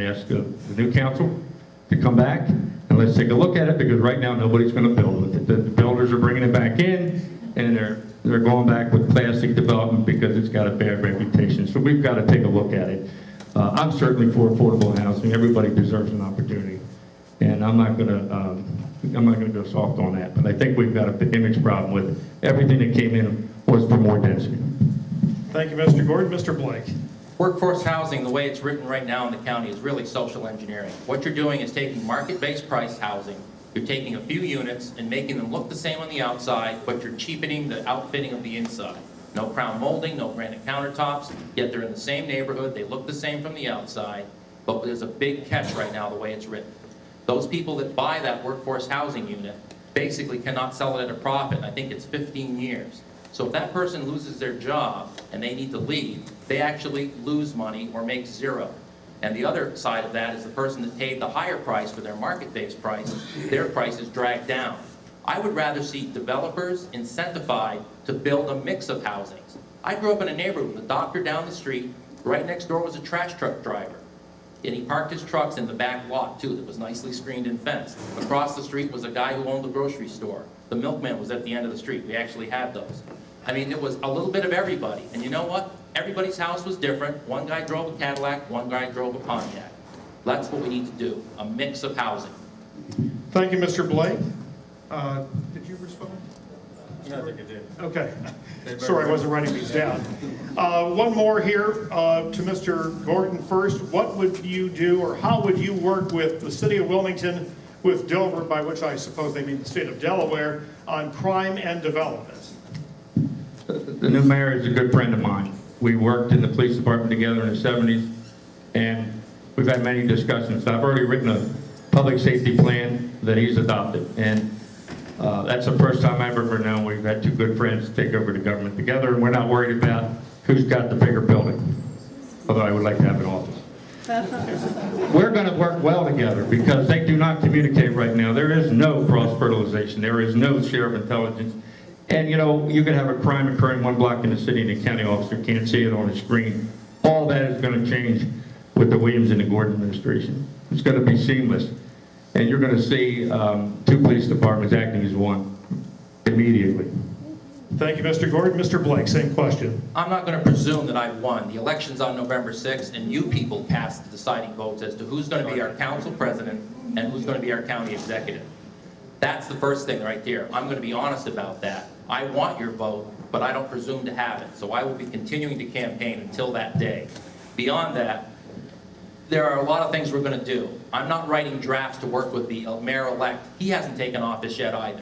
ask the new council to come back and let's take a look at it, because right now nobody's going to build with it. The builders are bringing it back in, and they're going back with plastic development because it's got a bad reputation. So we've got to take a look at it. I'm certainly for affordable housing. Everybody deserves an opportunity, and I'm not going to go soft on that. But I think we've got an image problem with everything that came in was for more density. Thank you, Mr. Gordon. Mr. Blake. Workforce housing, the way it's written right now in the county, is really social engineering. What you're doing is taking market-based price housing, you're taking a few units and making them look the same on the outside, but you're cheapening the outfitting of the inside. No crown molding, no granite countertops, yet they're in the same neighborhood, they look the same from the outside, but there's a big catch right now the way it's written. Those people that buy that workforce housing unit basically cannot sell it at a profit. I think it's 15 years. So if that person loses their job and they need to leave, they actually lose money or make zero. And the other side of that is the person that paid the higher price for their market-based price, their price is dragged down. I would rather see developers incentivized to build a mix of housings. I grew up in a neighborhood with a doctor down the street. Right next door was a trash truck driver. And he parked his trucks in the back lot, too, that was nicely screened and fenced. Across the street was a guy who owned the grocery store. The milkman was at the end of the street. We actually had those. I mean, it was a little bit of everybody. And you know what? Everybody's house was different. One guy drove a Cadillac, one guy drove a Pontiac. That's what we need to do, a mix of housing. Thank you, Mr. Blake. Did you respond? No, I think it did. Okay. Sorry, I wasn't writing these down. One more here to Mr. Gordon first. What would you do, or how would you work with the city of Wilmington, with Dover, by which I suppose they mean the state of Delaware, on crime and development? The new mayor is a good friend of mine. We worked in the police department together in the 70s, and we've had many discussions. I've already written a public safety plan that he's adopted, and that's the first time I've ever known we've had two good friends take over the government together, and we're not worried about who's got the bigger building, although I would like to have an office. We're going to work well together because they do not communicate right now. There is no cross-fertilization. There is no share of intelligence. And, you know, you could have a crime occurring one block in the city and the county officer can't see it on the screen. All that is going to change with the Williams and the Gordon administration. It's going to be seamless. And you're going to see two police departments acting as one immediately. Thank you, Mr. Gordon. Mr. Blake, same question. I'm not going to presume that I've won. The election's on November 6th, and you people cast the deciding votes as to who's going to be our council president and who's going to be our county executive. That's the first thing right there. I'm going to be honest about that. I want your vote, but I don't presume to have it. So I will be continuing to campaign until that day. Beyond that, there are a lot of things we're going to do. I'm not writing drafts to work with the mayor-elect. He hasn't taken office yet either.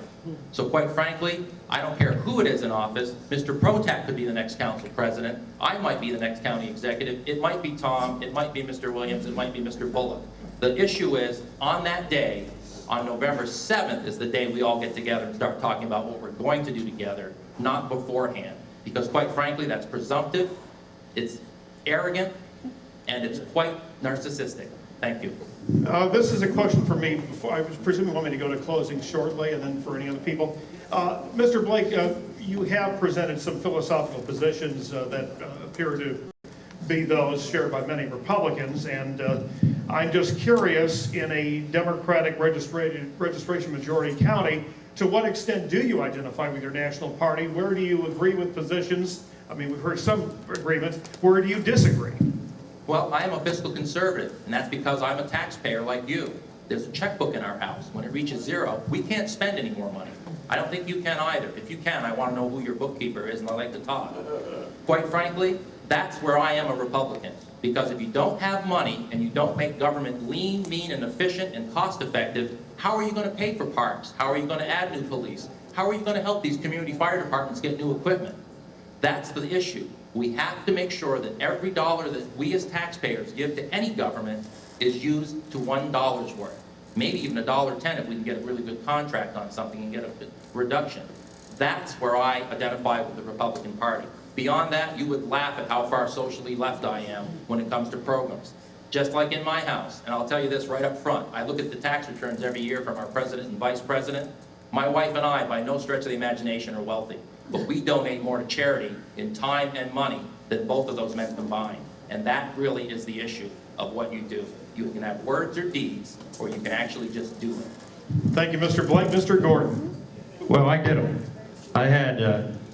So quite frankly, I don't care who it is in office. Mr. Protac could be the next council president. I might be the next county executive. It might be Tom. It might be Mr. Williams. It might be Mr. Bullock. The issue is, on that day, on November 7th is the day we all get together and start talking about what we're going to do together, not beforehand. Because quite frankly, that's presumptive, it's arrogant, and it's quite narcissistic. Thank you. This is a question for me. Before, I was presuming you want me to go to closing shortly, and then for any other people. Mr. Blake, you have presented some philosophical positions that appear to be those shared by many Republicans, and I'm just curious, in a Democratic registration majority county, to what extent do you identify with your national party? Where do you agree with positions? I mean, we've heard some agreement. Where do you disagree? Well, I am a fiscal conservative, and that's because I'm a taxpayer like you. There's a checkbook in our house. When it reaches zero, we can't spend any more money. I don't think you can either. If you can, I want to know who your bookkeeper is, and I'd like to talk. Quite frankly, that's where I am a Republican. Because if you don't have money and you don't make government lean, mean, and efficient and cost-effective, how are you going to pay for parks? How are you going to add new police? How are you going to help these community fire departments get new equipment? That's the issue. We have to make sure that every dollar that we as taxpayers give to any government is used to $1 worth. Maybe even $1.10 if we can get a really good contract on something and get a reduction. That's where I identify with the Republican Party. Beyond that, you would laugh at how far socially left I am when it comes to programs. Just like in my house, and I'll tell you this right up front, I look at the tax returns every year from our president and vice president. My wife and I, by no stretch of the imagination, are wealthy, but we donate more to charity in time and money than both of those men combined. And that really is the issue of what you do. You can have words or deeds, or you can actually just do it. Thank you, Mr. Blake. Mr. Gordon. Well, I did them. I had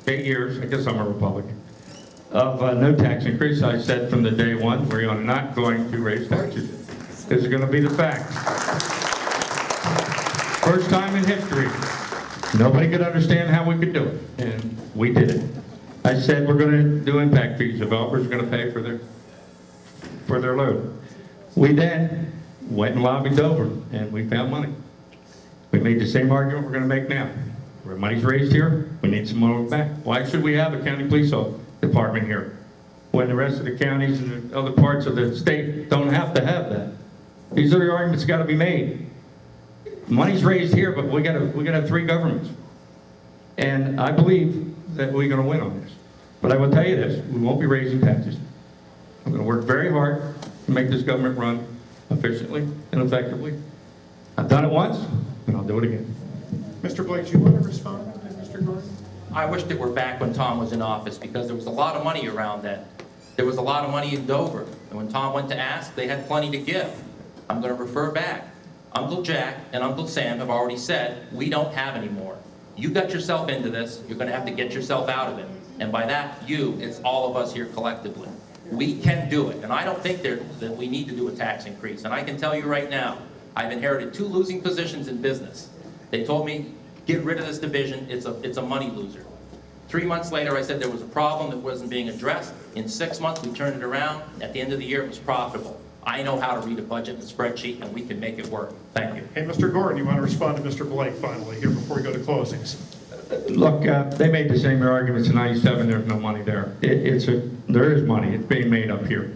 8 years, I guess I'm a Republican, of no tax increase. I said from the day one, we are not going to raise taxes. This is going to be the fact. First time in history, nobody could understand how we could do it, and we did it. I said we're going to do impact fees. Developers are going to pay for their load. We then went and lobbied Dover, and we found money. We made the same argument we're going to make now. Where money's raised here, we need some more back. Why should we have a county police department here when the rest of the counties and the other parts of the state don't have to have that? These are the arguments got to be made. Money's raised here, but we got to have 3 governments, and I believe that we're going to win on this. But I will tell you this: we won't be raising taxes. I'm going to work very hard to make this government run efficiently and effectively. I've done it once, and I'll do it again. Mr. Blake, do you want to respond to Mr. Gordon? I wish that we're back when Tom was in office, because there was a lot of money around then. There was a lot of money in Dover, and when Tom went to ask, they had plenty to give. I'm going to refer back. Uncle Jack and Uncle Sam have already said, we don't have any more. You got yourself into this, you're going to have to get yourself out of it. And by that, it's all of us here collectively. We can do it, and I don't think that we need to do a tax increase. And I can tell you right now, I've inherited 2 losing positions in business. They told me, get rid of this division, it's a money loser. 3 months later, I said there was a problem that wasn't being addressed. In 6 months, we turned it around. At the end of the year, it was profitable. I know how to read a budget and a spreadsheet, and we can make it work. Thank you. Hey, Mr. Gordon, you want to respond to Mr. Blake finally here before we go to closings? Look, they made the same arguments in '97. There's no money there. There is money. It's being made up here.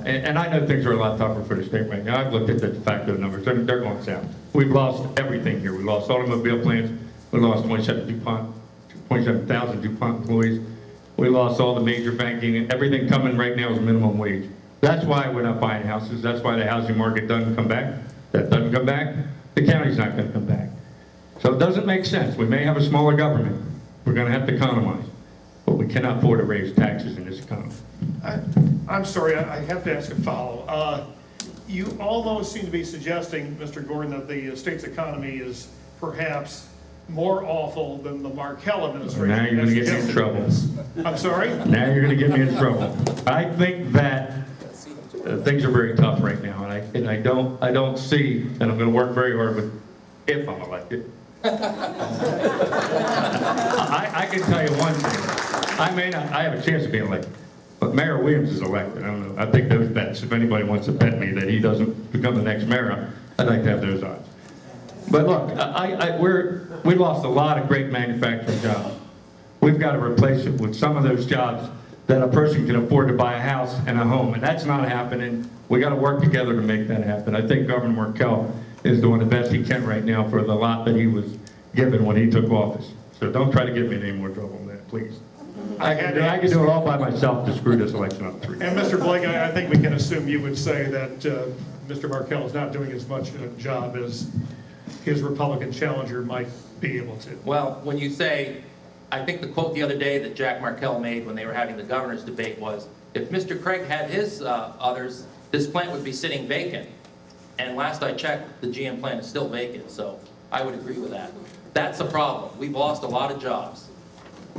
And I know things are a lot tougher for the state right now. I've looked at the de facto numbers. They're going south. We've lost everything here. We lost automobile plants. We lost 27,000 DuPont employees. We lost all the major banking. And everything coming right now is minimum wage. That's why we're not buying houses. That's why the housing market doesn't come back. That doesn't come back, the county's not going to come back. So it doesn't make sense. We may have a smaller government. We're going to have to economize. But we cannot afford to raise taxes in this economy. I'm sorry, I have to ask a follow. You almost seem to be suggesting, Mr. Gordon, that the state's economy is perhaps more awful than the Markell administration. Now you're going to get me in trouble. I'm sorry? Now you're going to get me in trouble. I think that things are very tough right now, and I don't see, and I'm going to work very hard with, if I'm elected. I can tell you one thing. I have a chance of being elected, but Mayor Williams is elected. I don't know. I think those bets, if anybody wants to bet me that he doesn't become the next mayor, I'd like to have those odds. But look, we lost a lot of great manufacturing jobs. We've got to replace it with some of those jobs that a person can afford to buy a house and a home, and that's not happening. We got to work together to make that happen. I think Governor Markell is doing the best he can right now for the lot that he was given when he took office. So don't try to get me in any more trouble than that, please. I can do it all by myself to screw this election up. And Mr. Blake, I think we can assume you would say that Mr. Markell is not doing as much a job as his Republican challenger might be able to. Well, when you say, I think the quote the other day that Jack Markell made when they were having the governor's debate was, if Mr. Craig had his others, this plant would be sitting vacant. And last I checked, the GM plant is still vacant, so I would agree with that. That's the problem. We've lost a lot of jobs.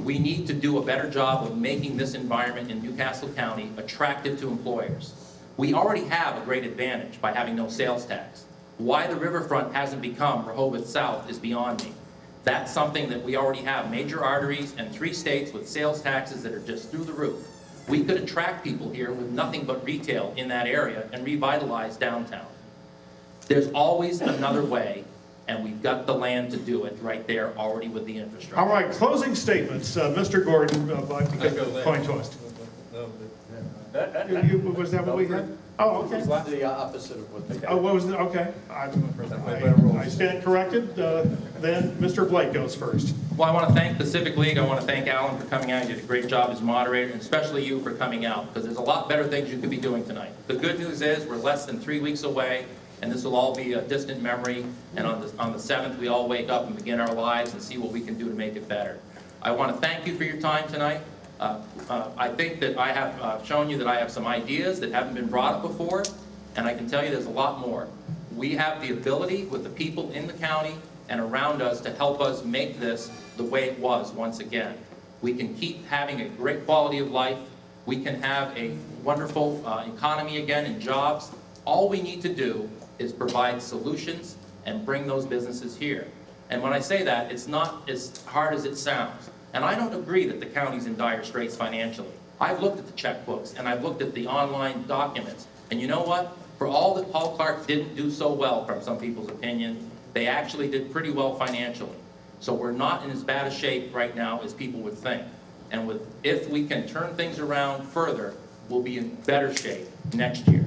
We need to do a better job of making this environment in Newcastle County attractive to employers. We already have a great advantage by having no sales tax. Why the riverfront hasn't become Rehoboth South is beyond me. That's something that we already have, major arteries and 3 states with sales taxes that are just through the roof. We could attract people here with nothing but retail in that area and revitalize downtown. There's always another way, and we've got the land to do it right there already with the infrastructure. All right, closing statements. Mr. Gordon, because go next. coin tossed. No, Was that what we had? Oh, okay. The opposite of what they. Oh, what was it? Okay. I stand corrected. Then Mr. Blake goes first. Well, I want to thank the Civic League. I want to thank Alan for coming out. You did a great job as moderator, and especially you for coming out, because there's a lot better things you could be doing tonight. The good news is we're less than 3 weeks away, and this will all be a distant memory. And on the 7th, we all wake up and begin our lives and see what we can do to make it better. I want to thank you for your time tonight. I think that I have shown you that I have some ideas that haven't been brought up before, and I can tell you there's a lot more. We have the ability with the people in the county and around us to help us make this the way it was once again. We can keep having a great quality of life. We can have a wonderful economy again and jobs. All we need to do is provide solutions and bring those businesses here. And when I say that, it's not as hard as it sounds. And I don't agree that the county's in dire straits financially. I've looked at the checkbooks and I've looked at the online documents. And you know what? For all that Paul Clark didn't do so well, from some people's opinion, they actually did pretty well financially. So we're not in as bad a shape right now as people would think. And if we can turn things around further, we'll be in better shape next year.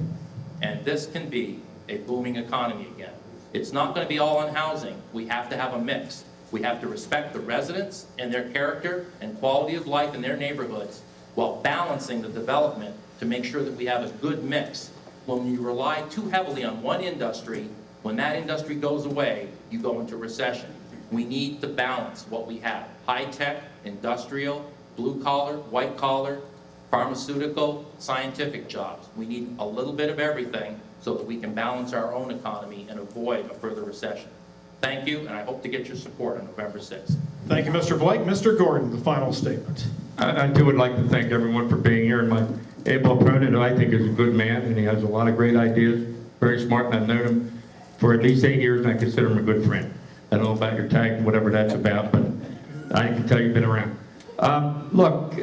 And this can be a booming economy again. It's not going to be all on housing. We have to have a mix. We have to respect the residents and their character and quality of life in their neighborhoods while balancing the development to make sure that we have a good mix. When you rely too heavily on one industry, when that industry goes away, you go into recession. We need to balance what we have. High-tech, industrial, blue-collar, white-collar, pharmaceutical, scientific jobs. We need a little bit of everything so that we can balance our own economy and avoid a further recession. Thank you, and I hope to get your support on November 6th. Thank you, Mr. Blake. Mr. Gordon, the final statement. I too would like to thank everyone for being here, and my able opponent, who I think is a good man, and he has a lot of great ideas, very smart, and I've known him for at least 8 years, and I consider him a good friend. I don't know about your tag, whatever that's about, but I can tell you've been around. Look,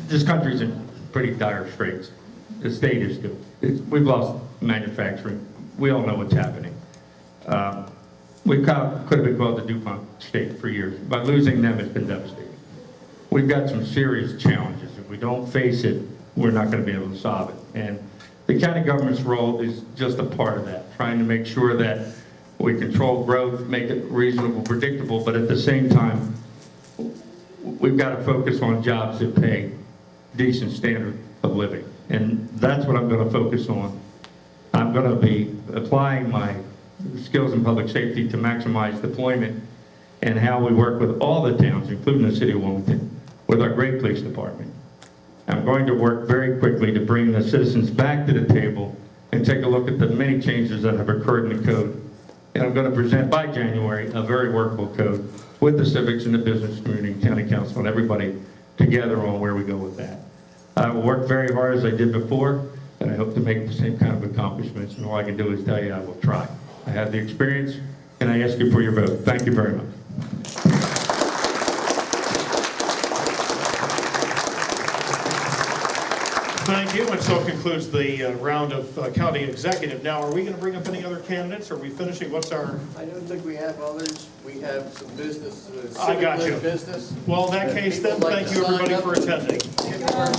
this country's in pretty dire straits. The state is too. We've lost manufacturing. We all know what's happening. We could have been called the DuPont state for years. By losing them, it's been devastating. We've got some serious challenges. If we don't face it, we're not going to be able to solve it. And the county government's role is just a part of that, trying to make sure that we control growth, make it reasonable, predictable, but at the same time, we've got to focus on jobs that pay decent standard of living. And that's what I'm going to focus on. I'm going to be applying my skills in public safety to maximize deployment and how we work with all the towns, including the city of Wilmington, with our great police department. I'm going to work very quickly to bring the citizens back to the table and take a look at the many changes that have occurred in the code. And I'm going to present by January a very workable code with the civics and the business community, county council, and everybody together on where we go with that. I will work very hard as I did before, and I hope to make the same kind of accomplishments. And all I can do is tell you I will try. I have the experience, and I ask you for your vote. Thank you very much. Thank you, and so concludes the round of county executive. Now, are we going to bring up any other candidates? Are we finishing? What's our... I don't think we have others. We have some business. I got you. Business. Well, in that case, then, thank you, everybody, for attending. Give them our